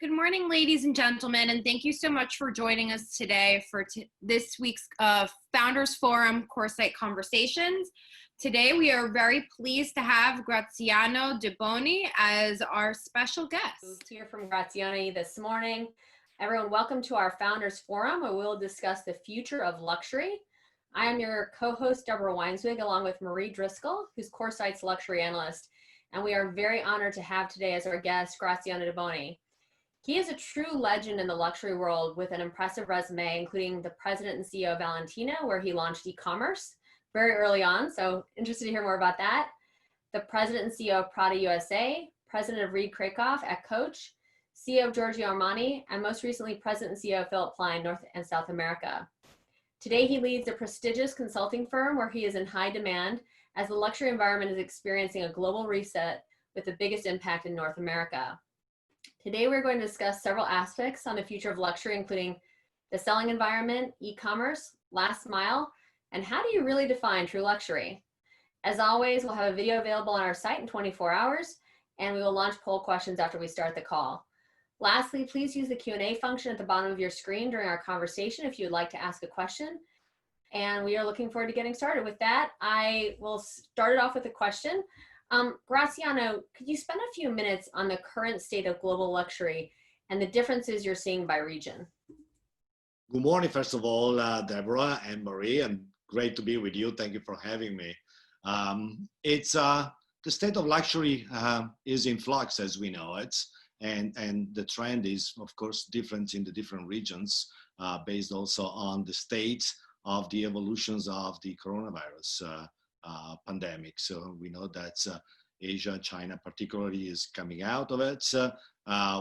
Good morning, ladies and gentlemen, and thank you so much for joining us today for this week's Founders Forum Coresight Conversations. Today, we are very pleased to have Graziano de Boni as our special guest. Here from Graziano this morning. Everyone, welcome to our Founders Forum, where we'll discuss the future of luxury. I am your co-host, Deborah Weinswig, along with Marie Driscoll, who's Coresight's luxury analyst, and we are very honored to have today as our guest, Graziano de Boni. He is a true legend in the luxury world with an impressive resume, including the president and CEO of Valentino, where he launched e-commerce very early on. So interested to hear more about that. The president and CEO of Prada USA, president of Krakoff at Coach, CEO of Georgio Armani, and most recently president and CEO of Philpp Plein, North and South America. Today, he leads a prestigious consulting firm where he is in high demand as the luxury environment is experiencing a global reset with the biggest impact in North America. Today, we're going to discuss several aspects on the future of luxury, including the selling environment, e-commerce, last mile, and how do you really define true luxury? As always, we'll have a video available on our site in 24 hours, and we will launch poll questions after we start the call. Lastly, please use the Q&A function at the bottom of your screen during our conversation if you would like to ask a question. And we are looking forward to getting started. With that, I will start it off with a question. Graziano, could you spend a few minutes on the current state of global luxury and the differences you're seeing by region? Good morning, first of all, Deborah and Marie, and great to be with you. Thank you for having me. The state of luxury is in flux as we know it, and the trend is, of course, different in the different regions, based also on the state of the evolutions of the coronavirus pandemic. So we know that Asia, China particularly, is coming out of it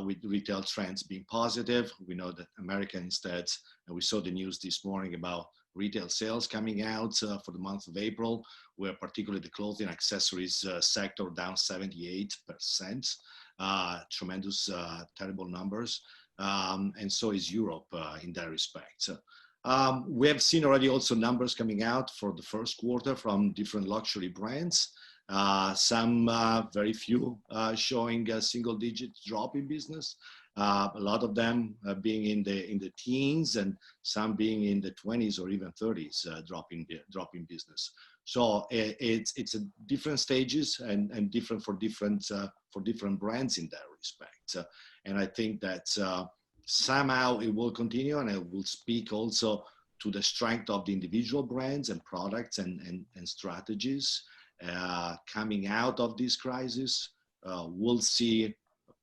with retail trends being positive. We know that America instead, and we saw the news this morning about retail sales coming out for the month of April, where particularly the clothing accessories sector down 78%, tremendous, terrible numbers. And so is Europe in that respect. We have seen already also numbers coming out for the first quarter from different luxury brands. Some very few showing a single-digit drop in business. A lot of them being in the teens, and some being in the 20s or even 30s, dropping business. So it's a different stages and different for different brands in that respect. And I think that somehow it will continue, and it will speak also to the strength of the individual brands and products and strategies coming out of this crisis. We'll see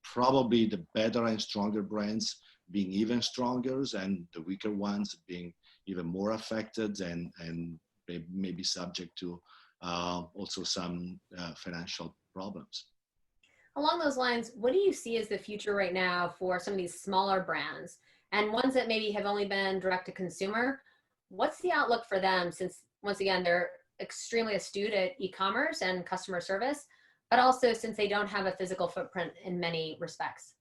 probably the better and stronger brands being even stronger, and the weaker ones being even more affected and maybe subject to also some financial problems. Along those lines, what do you see as the future right now for some of these smaller brands and ones that maybe have only been direct to consumer? What's the outlook for them, since once again, they're extremely astute at e-commerce and customer service, but also since they don't have a physical footprint in many respects?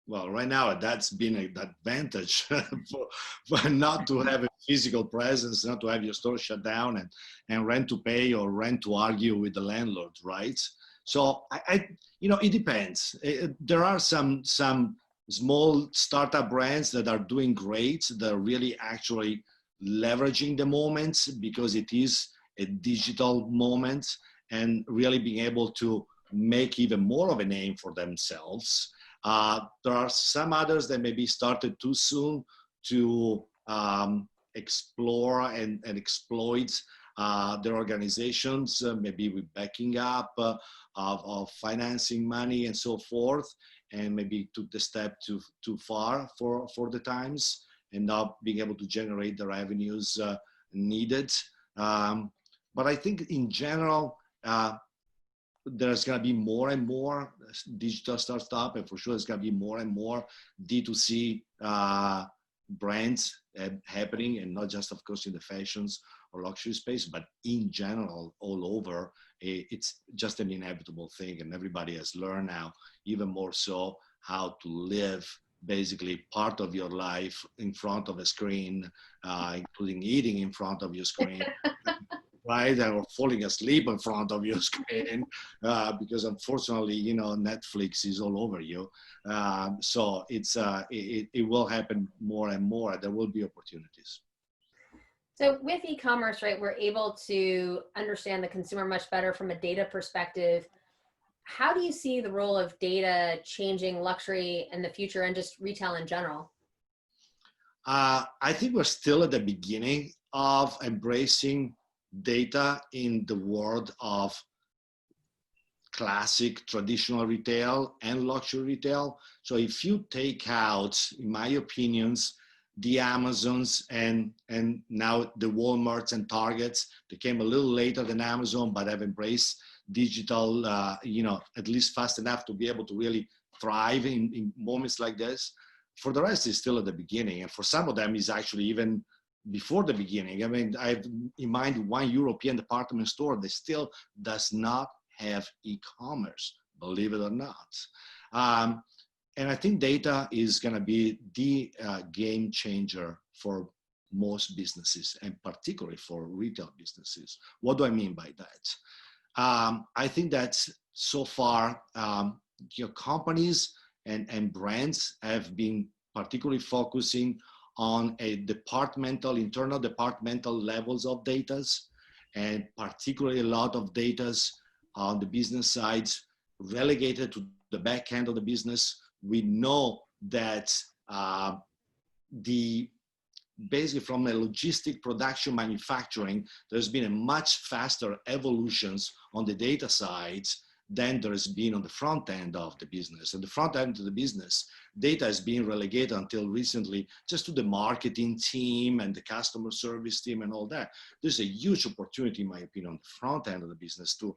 Well, right now, that's been an advantage for not to have a physical presence, not to have your store shut down and rent to pay or rent to argue with the landlord, right? So it depends. There are some small startup brands that are doing great. They're really actually leveraging the moment because it is a digital moment, and really being able to make even more of a name for themselves. There are some others that maybe started too soon to explore and exploit their organizations, maybe with backing up of financing money and so forth, and maybe took the step too far for the times, and not being able to generate the revenues needed. But I think in general, there's going to be more and more digital startup, and for sure there's going to be more and more D2C brands happening, and not just, of course, in the fashions or luxury space, but in general, all over. It's just an inevitable thing, and everybody has learned now, even more so, how to live basically part of your life in front of a screen, including eating in front of your screen. right? Or falling asleep in front of your screen, because unfortunately, you know, Netflix is all over you. So it will happen more and more. There will be opportunities. So with e-commerce, right, we're able to understand the consumer much better from a data perspective. How do you see the role of data changing luxury in the future and just retail in general? I think we're still at the beginning of embracing data in the world of classic traditional retail and luxury retail. So if you take out, in my opinions, the Amazons and now the Walmarts and Targets, they came a little later than Amazon, but have embraced digital, you know, at least fast enough to be able to really thrive in moments like this. For the rest, it's still at the beginning. And for some of them, it's actually even before the beginning. I mean, I have in mind one European department store that still does not have e-commerce, believe it or not. And I think data is going to be the game changer for most businesses, and particularly for retail businesses. What do I mean by that? I think that so far, you know, companies and brands have been particularly focusing on internal departmental levels of data, and particularly a lot of data on the business sides relegated to the back end of the business. We know that basically from a logistic production manufacturing, there's been a much faster evolutions on the data sides than there has been on the front end of the business. And the front end of the business, data has been relegated until recently just to the marketing team and the customer service team and all that. There's a huge opportunity, in my opinion, on the front end of the business to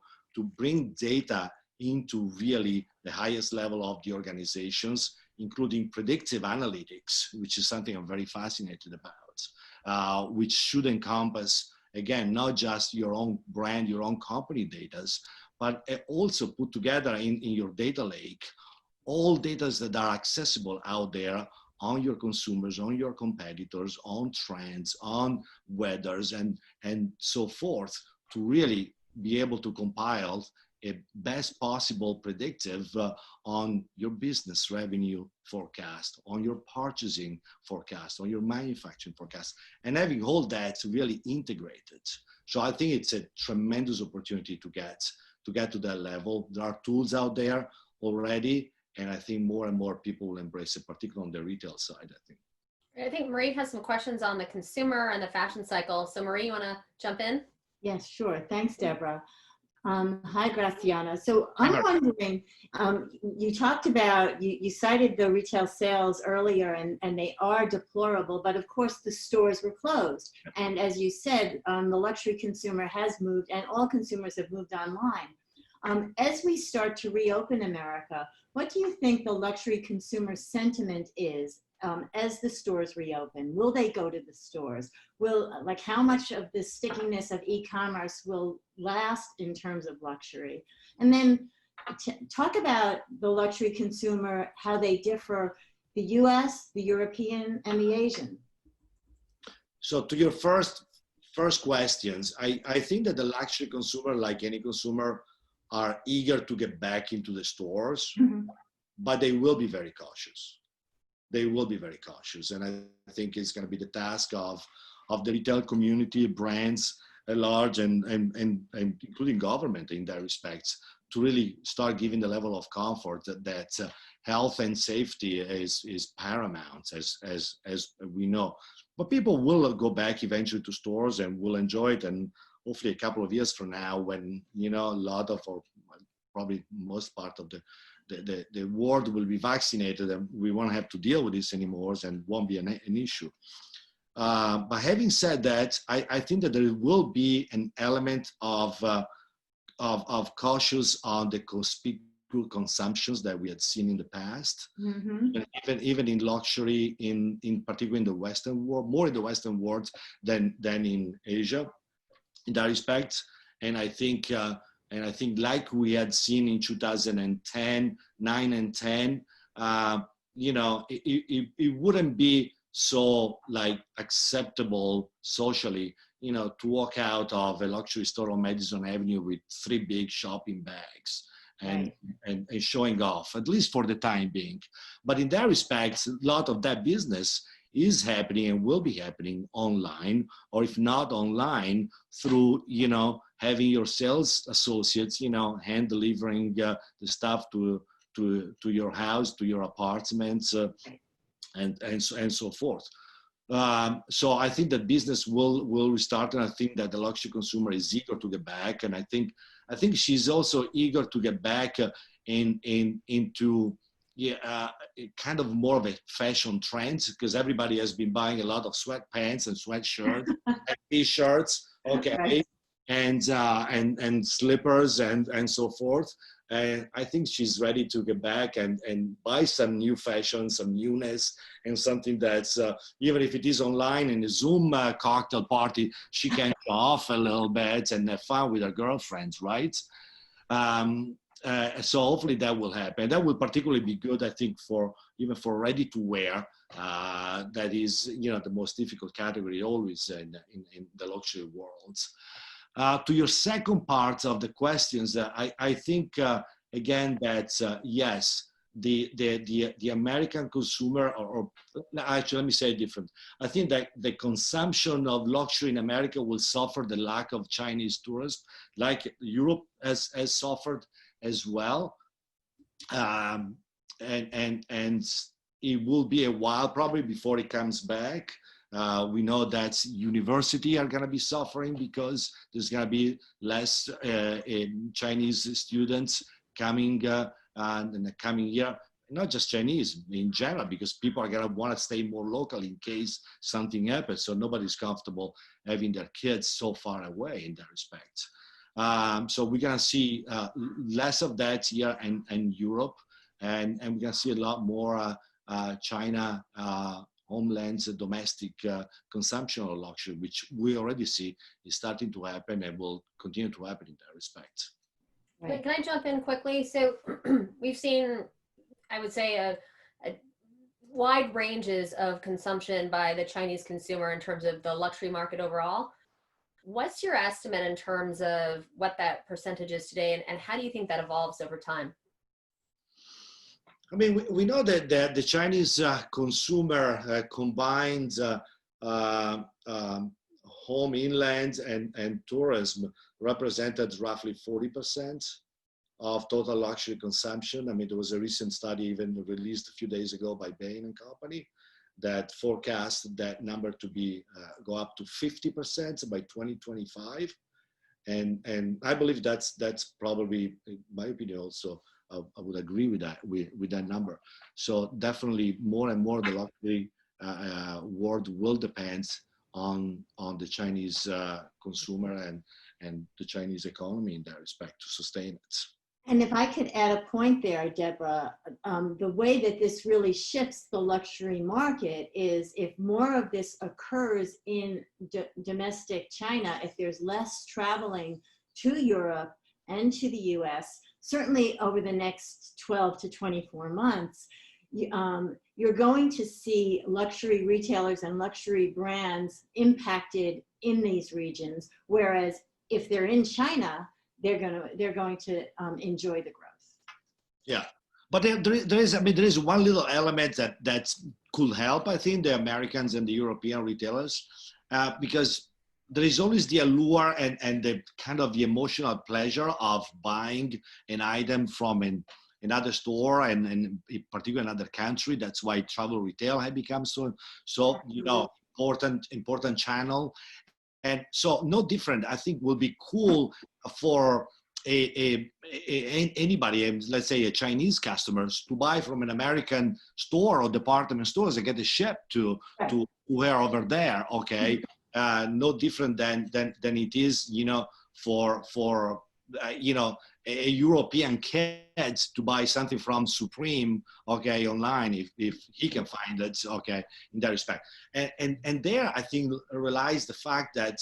bring data into really the highest level of the organizations, including predictive analytics, which is something I'm very fascinated about, which should encompass, again, not just your own brand, your own company data, but also put together in your data lake all data that are accessible out there on your consumers, on your competitors, on trends, on weathers, and so forth, to really be able to compile a best possible predictive on your business revenue forecast, on your purchasing forecast, on your manufacturing forecast, and having all that really integrated. So I think it's a tremendous opportunity to get to that level. There are tools out there already, and I think more and more people will embrace it, particularly on the retail side, I think Marie has some questions on the consumer and the fashion cycle. So Marie, you want to jump in? Yes, sure. Thanks, Deborah. Hi, Graziano. So I'm wondering, you talked about, you cited the retail sales earlier, and they are deplorable, but of course the stores were closed. And as you said, the luxury consumer has moved, and all consumers have moved online. As we start to reopen America, what do you think the luxury consumer sentiment is as the stores reopen? Will they go to the stores? Like, how much of the stickiness of e-commerce will last in terms of luxury? And then talk about the luxury consumer, how they differ, the US, the European, and the Asian. So to your first questions, I think that the luxury consumer, like any consumer, are eager to get back into the stores, but they will be very cautious. They will be very cautious. And I think it's going to be the task of the retail community, brands at large, and including government in that respects, to really start giving the level of comfort that health and safety is paramount, as we know. But people will go back eventually to stores and will enjoy it. And hopefully a couple of years from now, when, you know, a lot of, or probably most part of the world will be vaccinated, and we won't have to deal with this anymore, and won't be an issue. But having said that, I think that there will be an element of cautious on the conspicuous consumptions that we had seen in the past, even in luxury, in particular in the Western world, more in the Western world than in Asia, in that respect. And I think like we had seen in 2010, 9 and 10, you know, it wouldn't be so like acceptable socially to walk out of a luxury store on Madison Avenue with 3 big shopping bags and, Right. and showing off, at least for the time being. But in that respect, a lot of that business is happening and will be happening online, or if not online, through, having your sales associates, hand delivering the stuff to your house, to your apartments, and so forth. So I think that business will restart, and I think that the luxury consumer is eager to get back, and I think she's also eager to get back into kind of more of a fashion trends, because everybody has been buying a lot of sweatpants and sweatshirts and t-shirts, okay, Right. and slippers and so forth. And I think she's ready to get back and buy some new fashion, some newness, and something that's, even if it is online in a Zoom cocktail party, she can show off a little bit and have fun with her girlfriends, right? So hopefully that will happen. That will particularly be good, I think, even for ready to wear. That is, the most difficult category always in the luxury worlds. To your second part of the questions, I think again that yes, the American consumer, or actually let me say it different. I think that the consumption of luxury in America will suffer the lack of Chinese tourists, like Europe has suffered as well, and it will be a while probably before it comes back. We know that universities are going to be suffering because there's going to be less Chinese students coming in the coming year. Not just Chinese in general, because people are going to want to stay more local in case something happens. So nobody's comfortable having their kids so far away in that respect. So we're going to see less of that here in Europe, and we're going to see a lot more China homelands, domestic consumption of luxury, which we already see is starting to happen and will continue to happen in that respect. Right. Can I jump in quickly? So we've seen, I would say, a wide ranges of consumption by the Chinese consumer in terms of the luxury market overall. What's your estimate in terms of what that percentage is today, and how do you think that evolves over time? I mean, we know that the Chinese consumer combines home inland and tourism represented roughly 40% of total luxury consumption. I mean, there was a recent study even released a few days ago by Bain and Company that forecast that number to be go up to 50% by 2025. And I believe that's probably, in my opinion, also I would agree with that with that number. So definitely more and more the luxury world will depend on the Chinese consumer and the Chinese economy in that respect to sustain it. And if I could add a point there, Deborah, the way that this really shifts the luxury market is if more of this occurs in domestic China, if there's less traveling to Europe and to the US, certainly over the next 12 to 24 months, you're going to see luxury retailers and luxury brands impacted in these regions, whereas if they're in China, they're going to enjoy the growth. Yeah, but there is one little element that could help, I think, the Americans and the European retailers, because there is always the allure and the kind of the emotional pleasure of buying an item from another store and in particular another country. That's why travel retail has become so important channel. And so no different, I think, will be cool for anybody, let's say a Chinese customers, to buy from an American store or department stores and get it shipped to where over there, okay? No different than it is, for a European kid to buy something from Supreme, okay, online, if he can find it, okay, in that respect. And there, I think, realize the fact that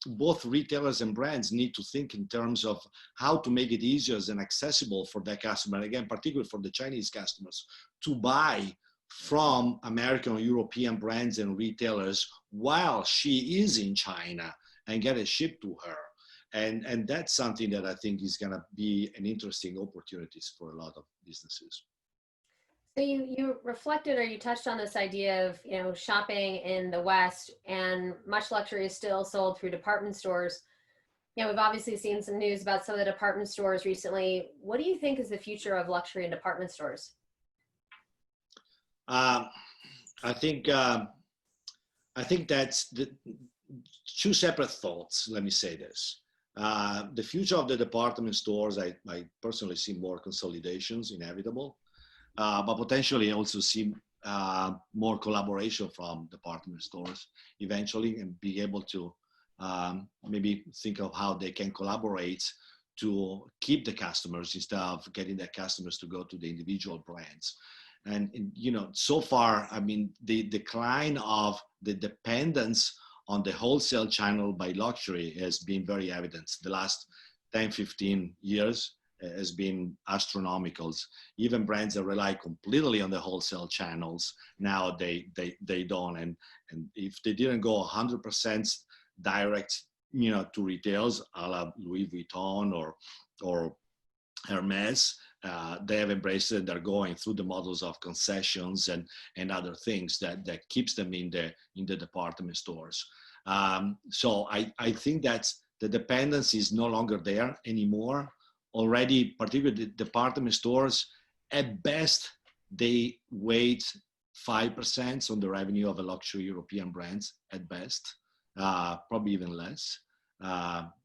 both retailers and brands need to think in terms of how to make it easier and accessible for their customer, again, particularly for the Chinese customers, to buy from American or European brands and retailers while she is in China and get it shipped to her. And that's something that I think is going to be an interesting opportunities for a lot of businesses. So you reflected, or you touched on this idea of, you know, shopping in the West, and much luxury is still sold through department stores. You know, we've obviously seen some news about some of the department stores recently. What do you think is the future of luxury in department stores? I think that's the two separate thoughts. Let me say this. The future of the department stores, I personally see more consolidations inevitable, but potentially also see more collaboration from department stores eventually, and be able to maybe think of how they can collaborate to keep the customers instead of getting the customers to go to the individual brands. And you know, so far, I mean, the decline of the dependence on the wholesale channel by luxury has been very evident. The last 10, 15 years has been astronomical. Even brands that rely completely on the wholesale channels, now they don't. And if they didn't go 100% direct, you know, to retails, a la Louis Vuitton or Hermes, they have embraced it. They're going through the models of concessions and other things that keeps them in the department stores. So I think that the dependence is no longer there anymore. Already, particularly the department stores, at best, they weight 5% on the revenue of a luxury European brands, at best, probably even less.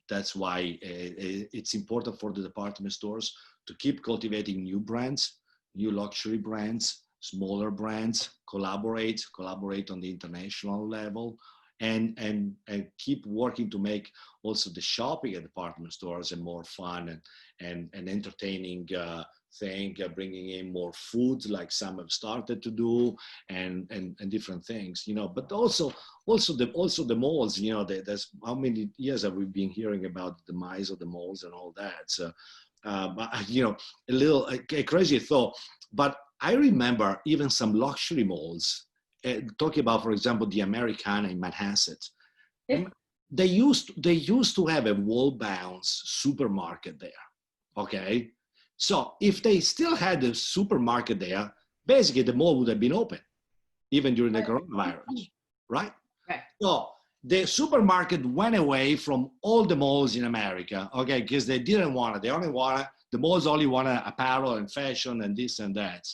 That's why it's important for the department stores to keep cultivating new brands, new luxury brands, smaller brands, collaborate on the international level, and keep working to make also the shopping at department stores a more fun and entertaining thing, bringing in more food like some have started to do, and different things, you know. But also the malls, you know, there's how many years have we been hearing about the demise of the malls and all that. So but, you know, a crazy thought, but I remember even some luxury malls, talking about, for example, the Americana in Manhasset. Yeah. They used to have a wall-bounce supermarket there. Okay, so if they still had a supermarket there, basically the mall would have been open, even during the coronavirus, right? Right. So the supermarket went away from all the malls in America, okay, because they didn't want it. The malls only wanted apparel and fashion and this and that.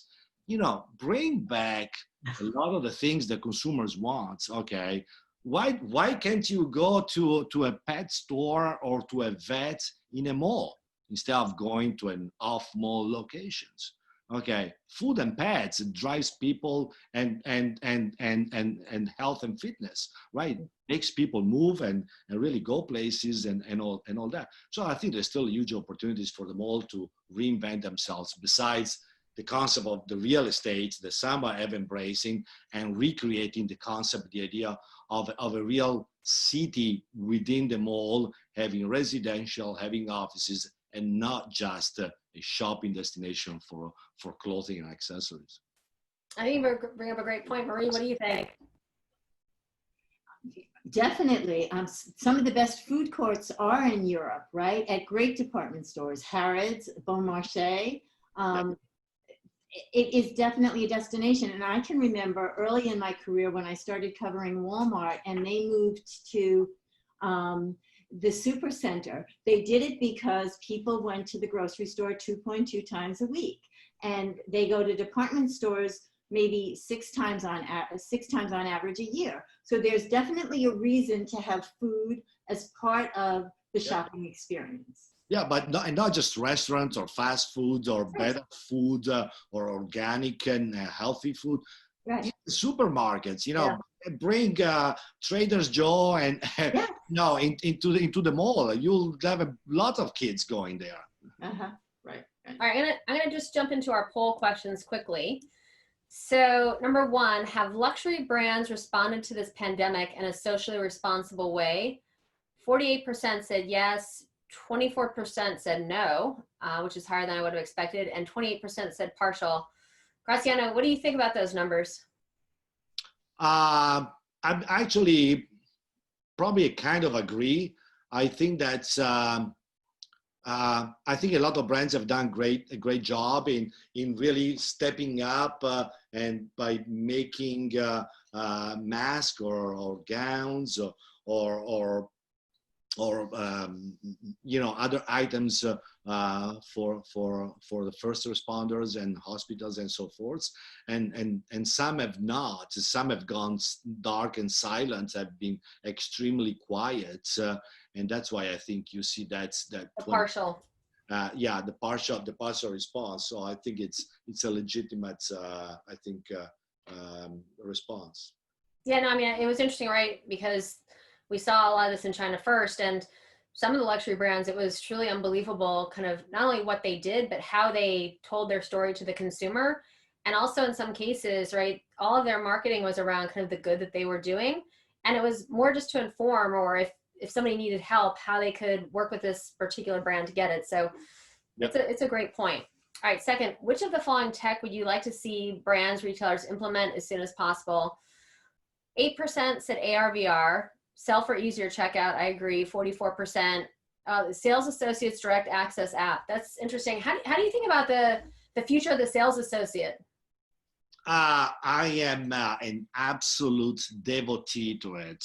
You know, bring back a lot of the things that consumers want, okay? Why can't you go to a pet store or to a vet in a mall instead of going to an off-mall locations? Okay, food and pets, it drives people and health and fitness, right? Makes people move and really go places and all that. So I think there's still huge opportunities for the mall to reinvent themselves, besides the concept of the real estate that some are embracing and recreating the concept, the idea of a real city within the mall, having residential, having offices, and not just a shopping destination for clothing and accessories. I think you bring up a great point. Marie, what do you think? Definitely. Some of the best food courts are in Europe, right? At great department stores, Harrods, Bon Marché. It is definitely a destination. And I can remember early in my career when I started covering Walmart and they moved to the supercenter. They did it because people went to the grocery store 2.2 times a week, and they go to department stores maybe six times on average a year. So there's definitely a reason to have food as part of the shopping experience. Yeah, but not just restaurants or fast foods or better food or organic and healthy food. Right. Supermarkets, you know, bring Trader's Joe and no into the mall. You'll have a lot of kids going there. Right. All right, I'm gonna just jump into our poll questions quickly. So number one, have luxury brands responded to this pandemic in a socially responsible way? 48% said yes, 24% said no, which is higher than I would have expected, and 28% said partial. Graziano, what do you think about those numbers? I'm actually probably kind of agree. I think that's I think a lot of brands have done a great job in really stepping up and by making masks or gowns or you know, other items for the first responders and hospitals and so forth, and some have not. Some have gone dark and silent, have been extremely quiet, and that's why I think you see that Partial. yeah, the partial response. So I think it's a legitimate I think response. Yeah, no, I mean, it was interesting, right? Because we saw a lot of this in China first, and some of the luxury brands, it was truly unbelievable, kind of not only what they did, but how they told their story to the consumer. And also in some cases, right, all of their marketing was around kind of the good that they were doing. And it was more just to inform, or if somebody needed help, how they could work with this particular brand to get it. So Yep. it's a great point. All right, second, which of the following tech would you like to see brands, retailers implement as soon as possible? 8% said AR/VR, sell for easier checkout. I agree. 44%. Sales associates direct access app. That's interesting. How do you think about the future of the sales associate? I am an absolute devotee to it.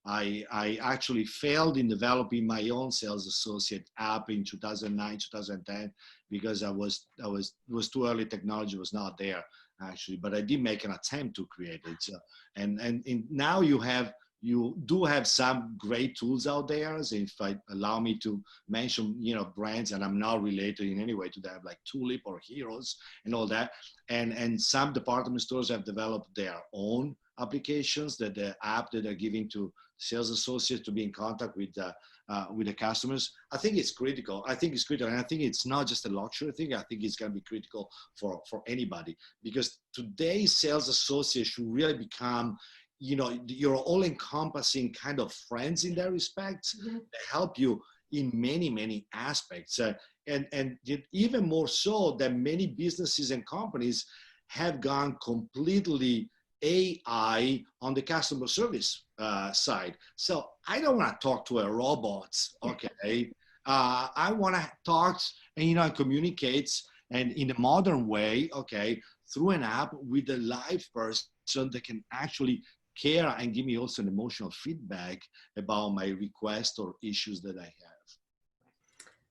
I actually failed in developing my own sales associate app in 2009, 2010, because it was too early. Technology was not there actually, but I did make an attempt to create it. And now you do have some great tools out there. So if I allow me to mention, you know, brands, and I'm not related in any way to them, like Tulip or Heroes and all that. And some department stores have developed their own applications, that the app that they're giving to sales associates to be in contact with the customers. I think it's critical. And I think it's not just a luxury thing. I think it's going to be critical for anybody, because today's sales associates should really become, you know, your all-encompassing kind of friends in that respect. Mm-hmm. They help you in many aspects, and even more so that many businesses and companies have gone completely AI on the customer service side. So I don't want to talk to a robot, okay? I want to talk and, you know, communicate, and in a modern way, okay, through an app with a live person that can actually care and give me also an emotional feedback about my request or issues that I have.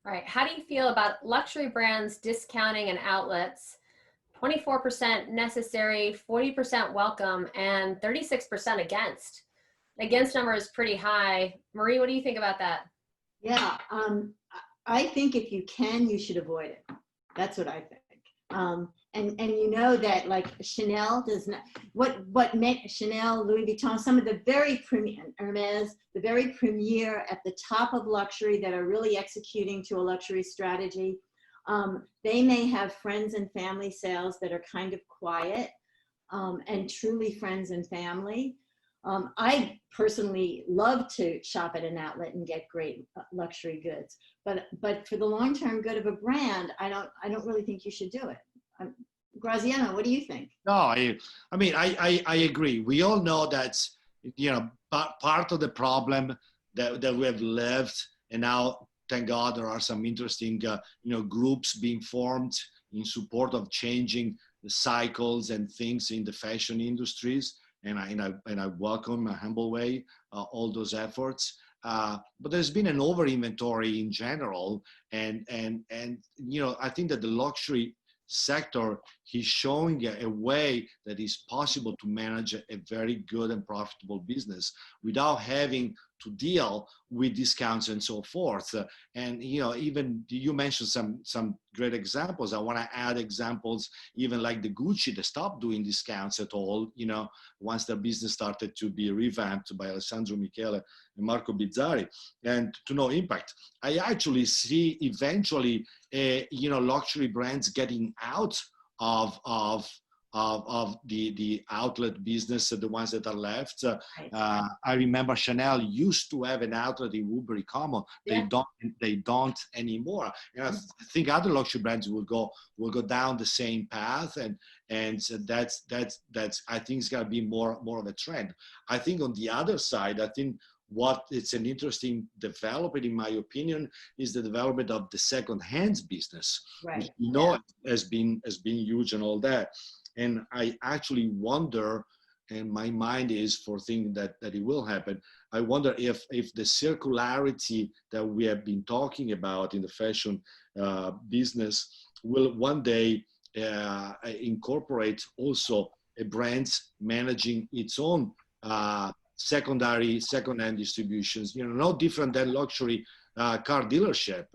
All right. How do you feel about luxury brands discounting and outlets? 24% necessary, 40% welcome, and 36% against. The against number is pretty high. Marie, what do you think about that? Yeah, I think if you can, you should avoid it. That's what I think. And you know that, like, Chanel does not, what meant Chanel, Louis Vuitton, some of the very premier, Hermes, the very premier at the top of luxury that are really executing to a luxury strategy. They may have friends and family sales that are kind of quiet, and truly friends and family. I personally love to shop at an outlet and get great luxury goods, but for the long-term good of a brand, I don't really think you should do it. Graziano, what do you think? No, I mean, I agree. We all know that, you know, part of the problem that we have lived, and now, thank God, there are some interesting, you know, groups being formed in support of changing the cycles and things in the fashion industries. And I welcome, in a humble way, all those efforts. But there's been an over inventory in general, and you know, I think that the luxury sector is showing a way that is possible to manage a very good and profitable business without having to deal with discounts and so forth. And, you know, even you mentioned some great examples. I want to add examples, even like the Gucci, that stopped doing discounts at all, you know, once their business started to be revamped by Alessandro Michele and Marco Bizzarri, and to no impact. I actually see eventually, you know, luxury brands getting out of of the outlet business, the ones that are left. Right. I remember Chanel used to have an outlet in Woodbury Common. Yeah. They don't anymore. And I think other luxury brands will go down the same path, and so that's I think it's gonna be more of a trend. I think on the other side, I think what it's an interesting development, in my opinion, is the development of the second-hand business, Right. which you know has been huge and all that. And I actually wonder, and my mind is for thinking that it will happen. I wonder if the circularity that we have been talking about in the fashion business will one day incorporate also a brand managing its own second-hand distributions. You know, no different than luxury car dealership.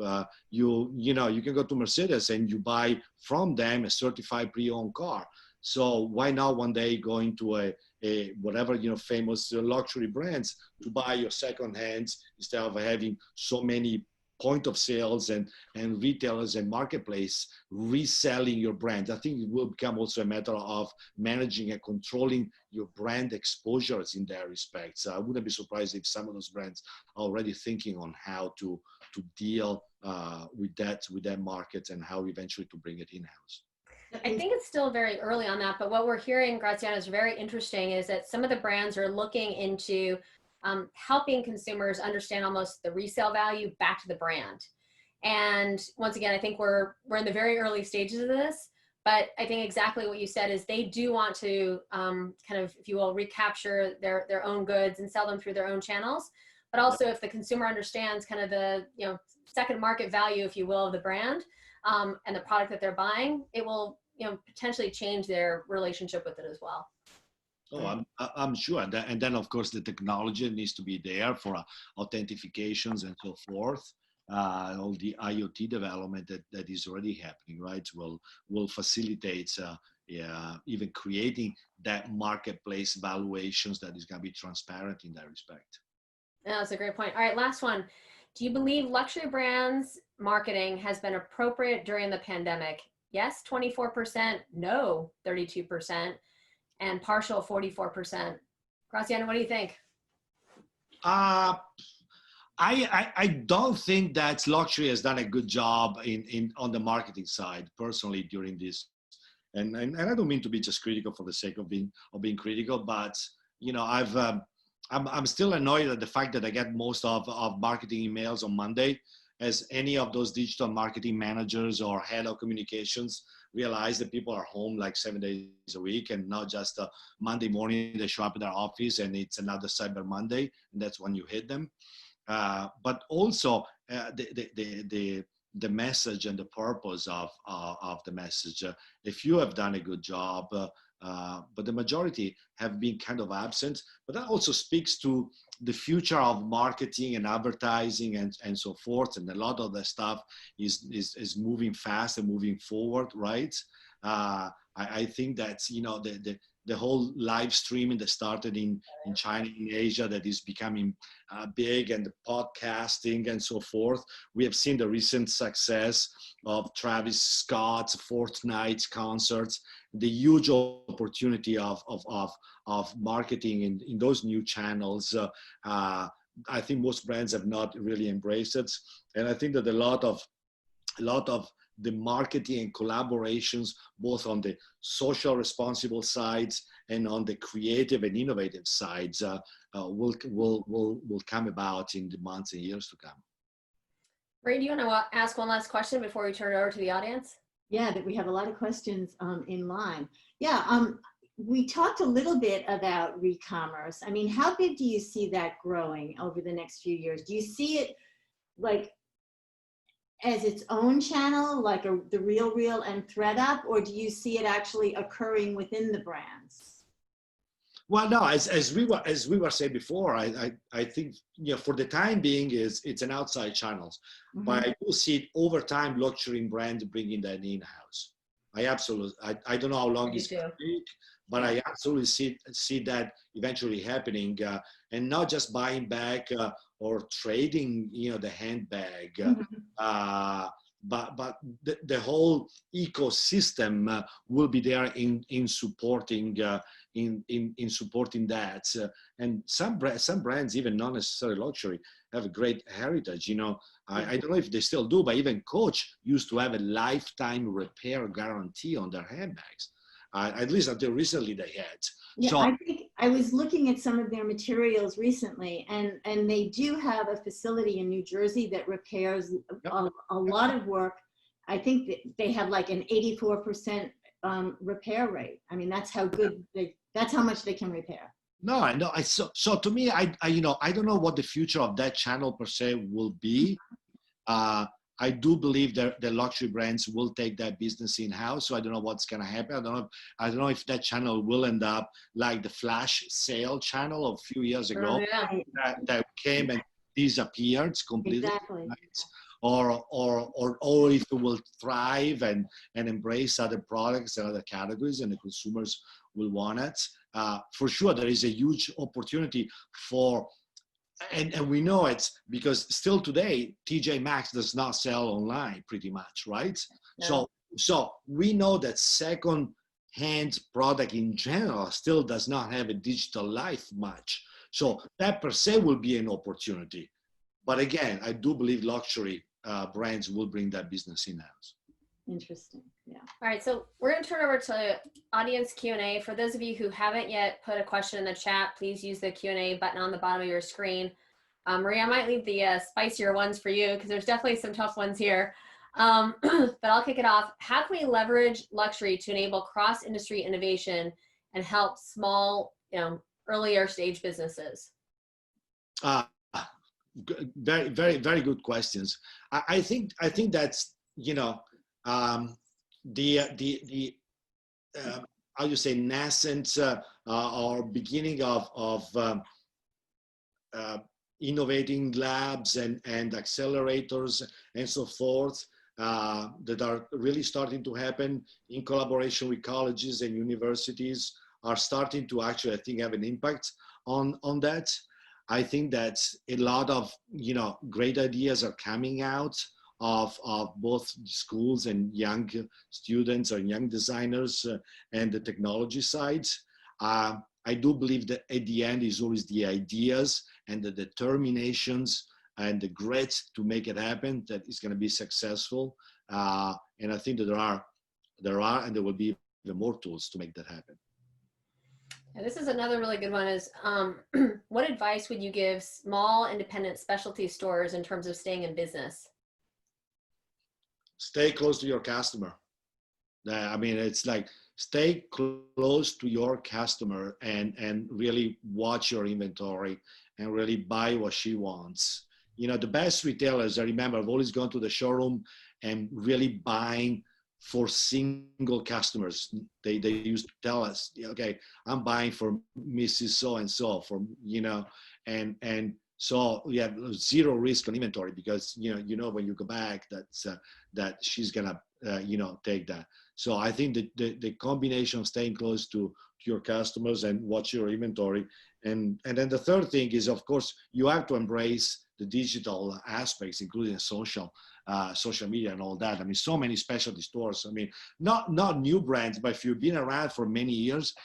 You know, you can go to Mercedes and you buy from them a certified pre-owned car. So why not one day going to a whatever, you know, famous luxury brands to buy your second hands instead of having so many point of sales and retailers and marketplace reselling your brand. I think it will become also a matter of managing and controlling your brand exposures in that respect. So I wouldn't be surprised if some of those brands are already thinking on how to deal with that market and how eventually to bring it in-house. I think it's still very early on that, but what we're hearing, Graziano, is very interesting is that some of the brands are looking into helping consumers understand almost the resale value back to the brand. And once again, I think we're in the very early stages of this, but I think exactly what you said is they do want to kind of, if you will, recapture their own goods and sell them through their own channels. But also if the consumer understands kind of the, you know, second market value, if you will, of the brand and the product that they're buying, it will, you know, potentially change their relationship with it as well. Oh, I'm sure. And then, of course, the technology needs to be there for authentications and so forth. All the IoT development that is already happening, right, will facilitate even creating that marketplace valuations that is going to be transparent in that respect. Yeah, that's a great point. All right, last one. Do you believe luxury brands marketing has been appropriate during the pandemic? Yes, 24%, no, 32%, and partial 44%. Graziano, what do you think? I don't think that luxury has done a good job on the marketing side personally during this, and I don't mean to be just critical for the sake of being critical, but you know, I'm still annoyed at the fact that I get most of marketing emails on Monday. As any of those digital marketing managers or head of communications realize that people are home like 7 days a week, and not just Monday morning they show up in their office and it's another Cyber Monday, and that's when you hit them. But also the message and the purpose of the message. If you have done a good job, but the majority have been kind of absent. But that also speaks to the future of marketing and advertising and so forth. And a lot of the stuff is moving fast and moving forward, right? I think that's, you know, the whole live streaming that started in China, in Asia, that is becoming big, and the podcasting and so forth. We have seen the recent success of Travis Scott's Fortnite concerts, the huge opportunity of marketing in those new channels. I think most brands have not really embraced it. And I think that a lot of the marketing and collaborations, both on the social responsible sides and on the creative and innovative sides, will come about in the months and years to come. Ray, do you want to ask one last question before we turn it over to the audience? Yeah, that we have a lot of questions in line. Yeah, we talked a little bit about re-commerce. I mean, how big do you see that growing over the next few years? Do you see it like as its own channel, like the Real and ThredUp, or do you see it actually occurring within the brands? Well, no, as we were saying before, I think, you know, for the time being it's an outside channels, but I do see it over time luxury brand bringing that in-house. I don't know how long it's going to take, but I absolutely see that eventually happening, and not just buying back or trading, you know, the handbag. but the whole ecosystem will be there in supporting in supporting that. And some brands, even not necessarily luxury, have a great heritage. You know, I don't know if they still do, but even Coach used to have a lifetime repair guarantee on their handbags. At least until recently they had. Yeah, So, I think I was looking at some of their materials recently, and they do have a facility in New Jersey that repairs a lot of work. I think that they have like an 84% repair rate. I mean, that's how good that's how much they can repair. no, I know. So to me, I you know, I don't know what the future of that channel per se will be. I do believe that the luxury brands will take that business in-house. So I don't know what's going to happen. I don't know if that channel will end up like the flash sale channel of a few years ago that came and disappeared completely. Exactly. Right? Or if it will thrive and embrace other products and other categories, and the consumers will want it. For sure, there is a huge opportunity for. And we know it's because still today, TJ Maxx does not sell online pretty much, right? No. So we know that second-hand product in general still does not have a digital life much. So that per se will be an opportunity. But again, I do believe luxury brands will bring that business in-house. Interesting. Yeah. All right, so we're going to turn over to audience Q&A. For those of you who haven't yet put a question in the chat, please use the Q&A button on the bottom of your screen. Maria, I might leave the spicier ones for you because there's definitely some tough ones here. But I'll kick it off. How can we leverage luxury to enable cross-industry innovation and help small, earlier stage businesses? Very, very, very good questions. I think that's, how you say, nascent or beginning of innovating labs and accelerators and so forth that are really starting to happen in collaboration with colleges and universities are starting to actually, I think, have an impact on that. I think that a lot of, great ideas are coming out of both schools and young students or young designers and the technology side. I do believe that at the end is always the ideas and the determinations and the grit to make it happen that is going to be successful. And I think that there are and there will be even more tools to make that happen. And this is another really good one is, what advice would you give small independent specialty stores in terms of staying in business? Stay close to your customer. I mean, it's like stay close to your customer and really watch your inventory and really buy what she wants. The best retailers, I remember, I've always gone to the showroom and really buying for single customers. They used to tell us, okay, I'm buying for Mrs. So-and-so, and so we have zero risk on inventory because, when you go back, that she's gonna, take that. So I think that the combination of staying close to your customers and watch your inventory. And then the third thing is, of course, you have to embrace the digital aspects, including social media and all that. I mean, so many specialty stores. I mean, not new brands, but if you've been around for many years,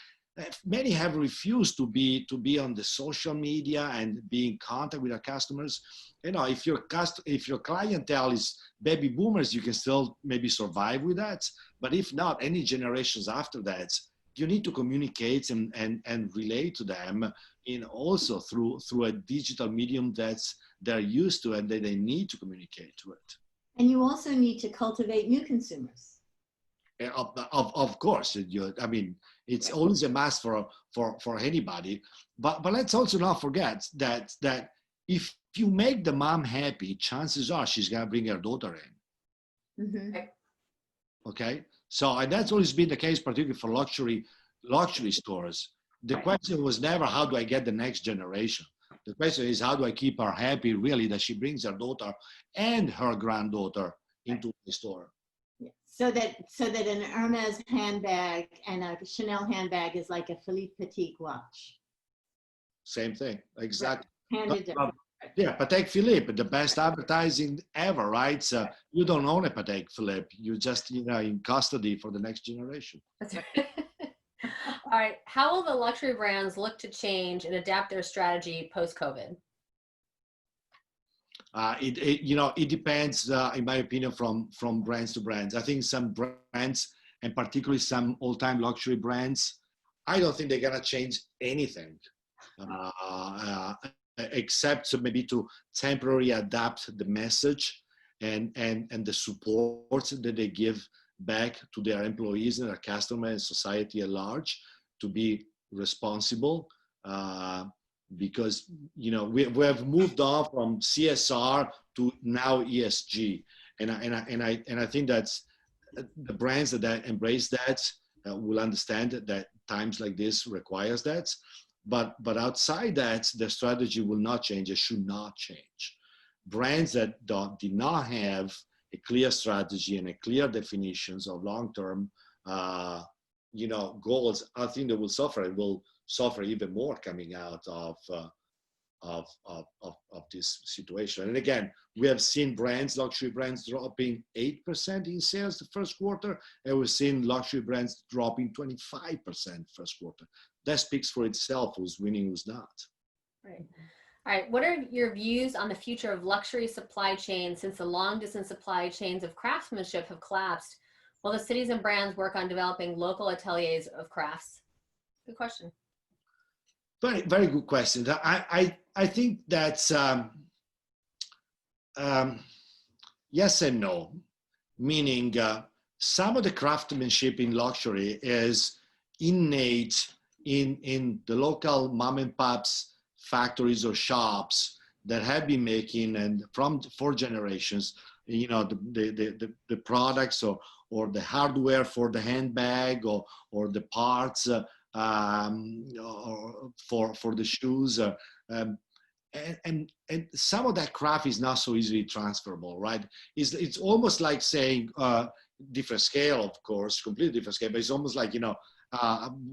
many have refused to be on the social media and be in contact with their customers. If your clientele is baby boomers, you can still maybe survive with that. But if not, any generations after that, you need to communicate and relate to them also through a digital medium that's they're used to and that they need to communicate to it. And you also need to cultivate new consumers. Of course, I mean, it's always a must for anybody. But let's also not forget that if you make the mom happy, chances are she's gonna bring her daughter in. Mm-hmm. Okay, so and that's always been the case, particularly for luxury stores. The question was never how do I get the next generation. The question is how do I keep her happy, really, that she brings her daughter and her granddaughter into the store. Yeah. So that an Hermes handbag and a Chanel handbag is like a Philip Petit watch. Same thing, exactly. Right. Handed down. Yeah, Patek Philippe, the best advertising ever, right? So you don't own a Patek Philippe. You just, in custody for the next generation. That's right. All right. How will the luxury brands look to change and adapt their strategy post-COVID? It depends, in my opinion, from brands to brands. I think some brands, and particularly some all-time luxury brands, I don't think they're gonna change anything, except maybe to temporarily adapt the message and the support that they give back to their employees and their customers and society at large to be responsible. Because we have moved on from CSR to now ESG, and I think that's the brands that embrace that will understand that times like this requires that. But outside that, the strategy will not change. It should not change. Brands that did not have a clear strategy and a clear definitions of long-term, goals, I think they will suffer. It will suffer even more coming out of this situation. And again, we have seen luxury brands dropping 8% in sales the first quarter, and we've seen luxury brands dropping 25% first quarter. That speaks for itself, who's winning, who's not. Right. All right. What are your views on the future of luxury supply chains since the long distance supply chains of craftsmanship have collapsed while the cities and brands work on developing local ateliers of crafts? Good question. Very, very good question. I think that's yes and no, meaning some of the craftsmanship in luxury is innate in the local mom and pops factories or shops that have been making, and for generations, the products or the hardware for the handbag or the parts for the shoes, and some of that craft is not so easily transferable, right? It's almost like saying different scale, of course, completely different scale, but it's almost like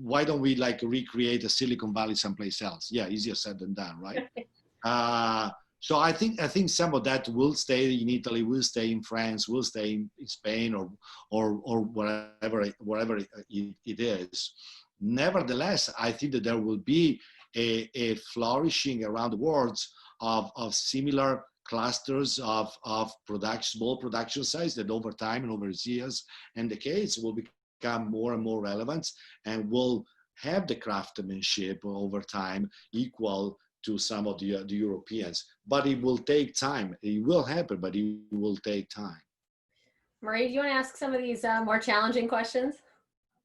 why don't we recreate a Silicon Valley someplace else? Yeah, easier said than done, right? So I think some of that will stay in Italy, will stay in France, will stay in Spain, or wherever it is. Nevertheless, I think that there will be a flourishing around the world of similar clusters of small production size that over time and over years and decades will become more and more relevant and will have the craftsmanship over time equal to some of the Europeans. But it will take time. It will happen, but it will take time. Marie, do you want to ask some of these more challenging questions?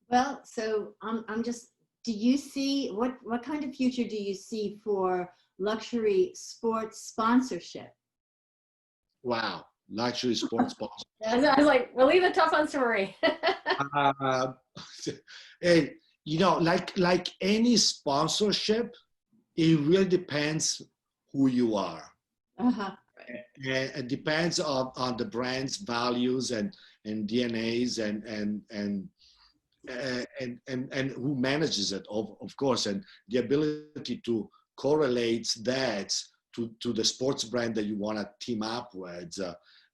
Well, so I'm just, do you see, what kind of future do you see for luxury sports sponsorship? Wow, luxury sports sponsorship. I was like, we'll leave the tough ones to Marie. Hey, like any sponsorship, it really depends who you are. Uh-huh. It depends on the brand's values and DNAs and who manages it, of course, and the ability to correlate that to the sports brand that you want to team up with.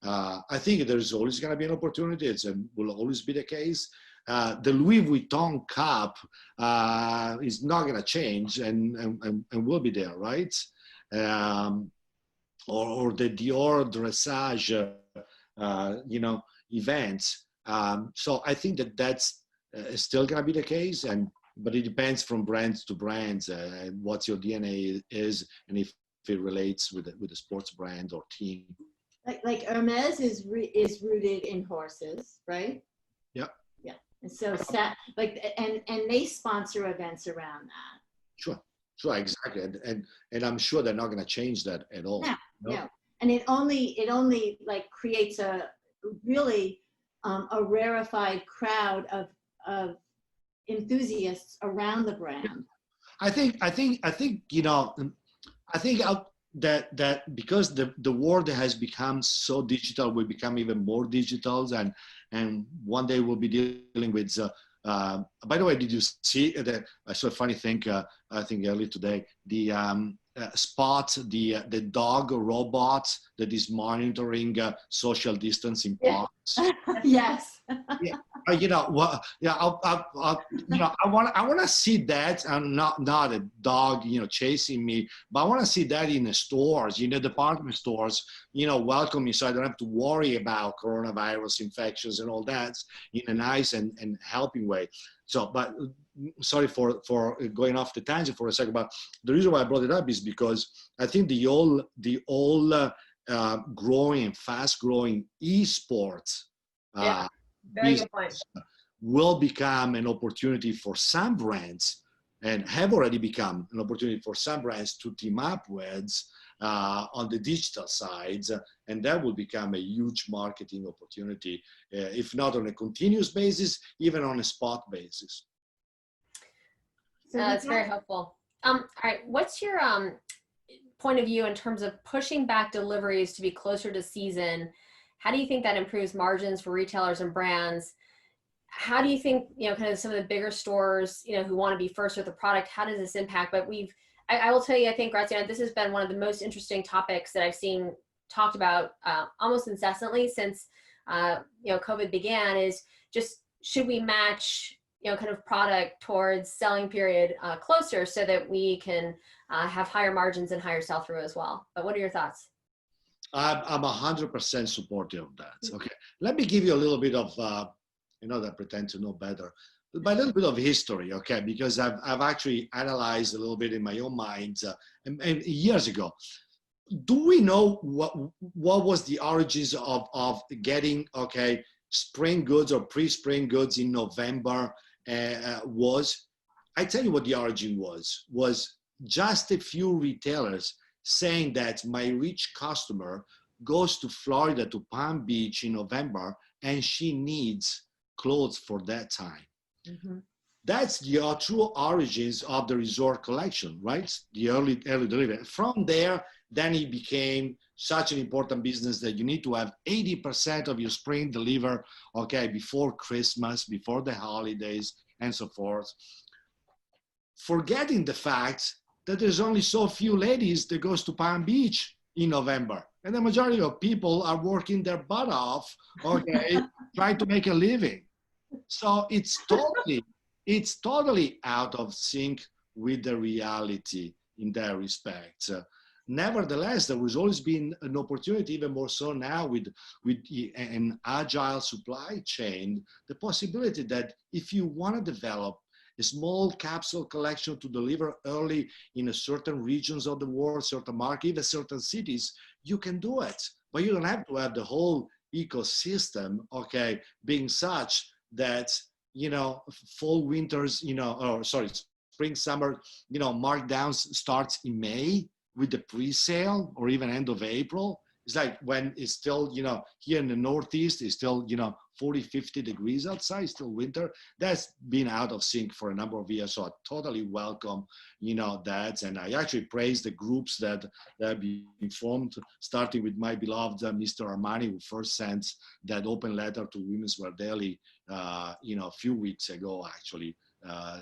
I think there's always going to be an opportunity. It will always be the case. The Louis Vuitton Cup is not going to change and will be there, right? Or the Dior dressage, events. So I think that's still going to be the case, but it depends from brands to brands and what your DNA is, and if it relates with the sports brand or team. Like Hermes is rooted in horses, right? Yeah. Yeah, and so and they sponsor events around that. Sure, exactly, and I'm sure they're not going to change that at all. No. And it only like creates a really a rarefied crowd of enthusiasts around the brand. I think that because the world has become so digital, we become even more digital, and one day we'll be dealing with By the way, did you see that? I saw a funny thing. I think earlier today, the Spot, the dog robot that is monitoring social distance in parks. Yes. Yeah, you know what? Yeah, you know, I want to see that, and not a dog, you know, chasing me, but I want to see that in the stores, in the department stores, you know, welcome me, so I don't have to worry about coronavirus infections and all that in a nice and helping way. So, but sorry for going off the tangent for a second, but the reason why I brought it up is because I think the all growing and fast growing esports. Yeah, very good point. Will become an opportunity for some brands, and have already become an opportunity for some brands to team up with on the digital sides, and that will become a huge marketing opportunity, if not on a continuous basis, even on a spot basis. So That's very helpful. All right, what's your point of view in terms of pushing back deliveries to be closer to season? How do you think that improves margins for retailers and brands? How do you think, you know, kind of some of the bigger stores, you know, who want to be first with the product, how does this impact? But I will tell you, I think, Graziano, this has been one of the most interesting topics that I've seen talked about almost incessantly since, you know, COVID began, is just, should we match, you know, kind of product towards selling period closer so that we can have higher margins and higher sell-through as well? But what are your thoughts? I'm 100% supportive of that. Okay, let me give you a little bit of, you know, that I pretend to know better, but a little bit of history, okay? Because I've actually analyzed a little bit in my own mind, and years ago. Do we know what was the origins of getting, okay, spring goods or pre-spring goods in November? Was, I tell you what the origin was just a few retailers saying that my rich customer goes to Florida, to Palm Beach in November, and she needs clothes for that time. Mm-hmm. That's the true origins of the resort collection, right? The early delivery. From there, then it became such an important business that you need to have 80% of your spring delivered, okay, before Christmas, before the holidays, and so forth. Forgetting the fact that there's only so few ladies that goes to Palm Beach in November. And the majority of people are working their butt off, okay, trying to make a living. So it's totally out of sync with the reality in that respect. Nevertheless, there has always been an opportunity, even more so now with an agile supply chain, the possibility that if you want to develop a small capsule collection to deliver early in a certain regions of the world, certain market, even certain cities, you can do it. But you don't have to have the whole ecosystem, okay, being such that, you know, fall, winters, you know, or sorry, spring, summer, you know, markdowns starts in May with the pre-sale, or even end of April. It's like when it's still, you know, here in the Northeast, it's still, you know, 40, 50 degrees outside, still winter. That's been out of sync for a number of years. So I totally welcome, you know, that. And I actually praise the groups that have been informed, starting with my beloved Mr. Armani, who first sent that open letter to Women's Wear Daily, you know, a few weeks ago, actually,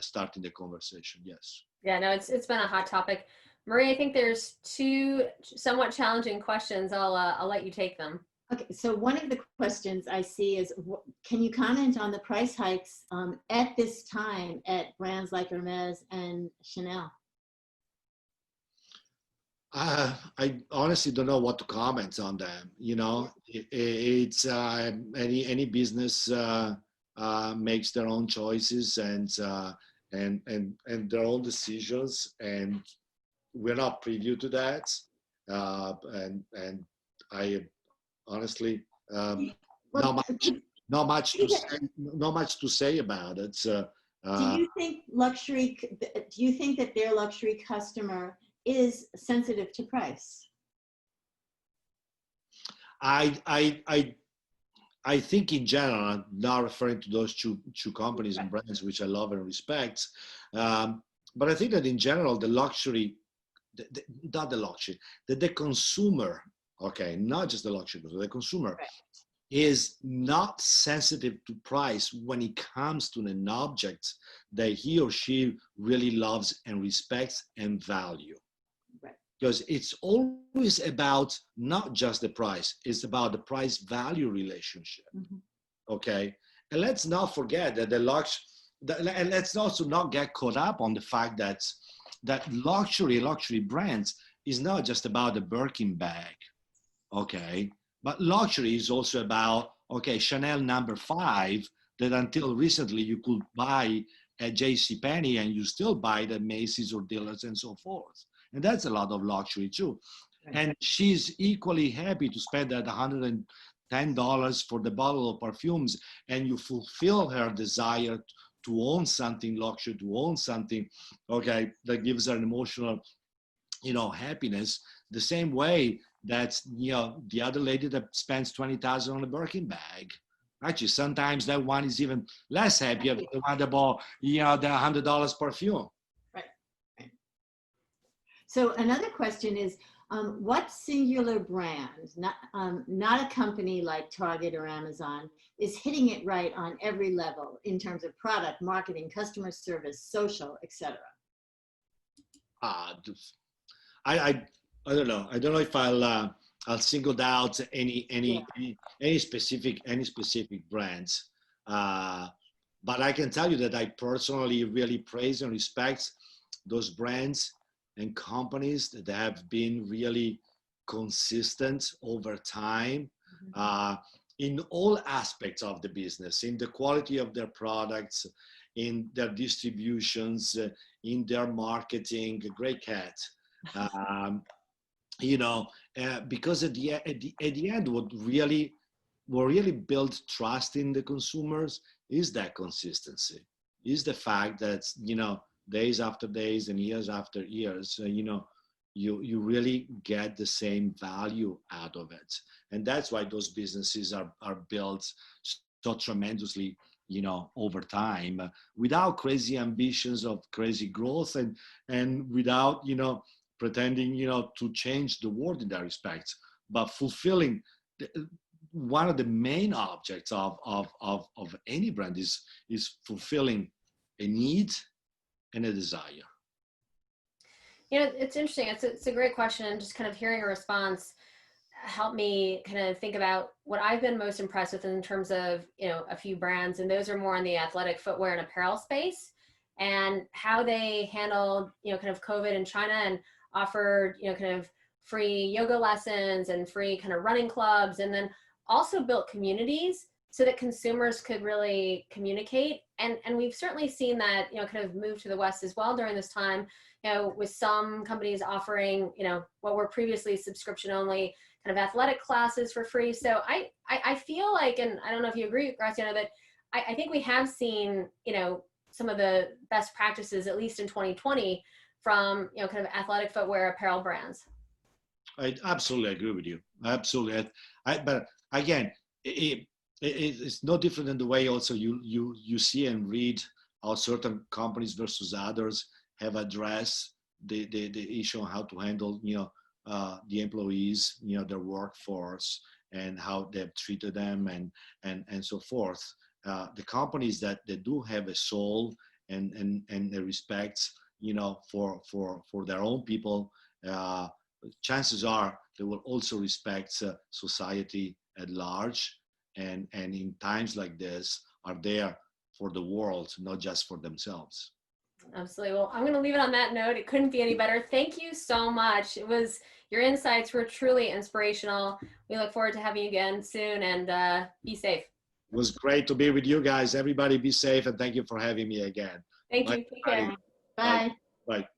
starting the conversation. Yes. Yeah, no, it's been a hot topic. Marie, I think there's two somewhat challenging questions. I'll let you take them. Okay, so one of the questions I see is, can you comment on the price hikes at this time at brands like Hermes and Chanel? I honestly don't know what to comment on them. You know, it's any business makes their own choices and their own decisions, and we're not privy to that. And I honestly not much to say about it. Do you think luxury? Do you think that their luxury customer is sensitive to price? I think in general, I'm not referring to those two companies and brands, which I love and respect, but I think that in general, the luxury, not the luxury, the consumer, okay, not just the luxury, but the consumer, right, is not sensitive to price when it comes to an object that he or she really loves and respects and value. Right. Because it's always about not just the price, it's about the price value relationship. Okay. And let's not forget that and let's also not get caught up on the fact that luxury brands is not just about the Birkin bag. Okay. But luxury is also about, okay, Chanel #5 that until recently you could buy at JCPenney and you still buy it at Macy's or Dillard's and so forth. And that's a lot of luxury too. Right. And she's equally happy to spend that $110 for the bottle of perfumes, and you fulfill her desire to own something luxury, to own something, okay, that gives her an emotional, happiness, the same way that, the other lady that spends $20,000 on a Birkin bag. Actually, sometimes that one is even less happy than the one that bought, the $100 perfume. Right. So another question is, what singular brand, not a company like Target or Amazon, is hitting it right on every level in terms of product, marketing, customer service, social, etc.? I don't know. I don't know if I'll single out any specific brands. But I can tell you that I personally really praise and respect those brands and companies that have been really consistent over time, in all aspects of the business, in the quality of their products, in their distributions, in their marketing. Great cat. Because at the end, what really builds trust in the consumers is that consistency, is the fact that, days after days and years after years, you really get the same value out of it. And that's why those businesses are built so tremendously, over time, without crazy ambitions of crazy growth and without, pretending, to change the world in that respect, but fulfilling one of the main objects of any brand is fulfilling a need and a desire. It's interesting. It's a great question. Just kind of hearing a response helped me kind of think about what I've been most impressed with in terms of, a few brands, and those are more in the athletic footwear and apparel space, and how they handled, kind of COVID in China and offered, kind of free yoga lessons and free kind of running clubs, and then also built communities so that consumers could really communicate. And we've certainly seen that, kind of move to the West as well during this time, with some companies offering, what were previously subscription only kind of athletic classes for free. So I feel like, and I don't know if you agree, Graziano, that I think we have seen, some of the best practices, at least in 2020, from, kind of athletic footwear apparel brands. I absolutely agree with you. Absolutely. But again, it's no different than the way also you see and read how certain companies versus others have addressed the issue on how to handle, the employees, their workforce, and how they've treated them and so forth. The companies that they do have a soul and the respect, for their own people, chances are they will also respect society at large, and in times like this are there for the world, not just for themselves. Absolutely. Well, I'm going to leave it on that note. It couldn't be any better. Thank you so much. Your insights were truly inspirational. We look forward to having you again soon, and be safe. It was great to be with you guys. Everybody be safe, and thank you for having me again. Thank Bye, you. Take care. Bye. Bye.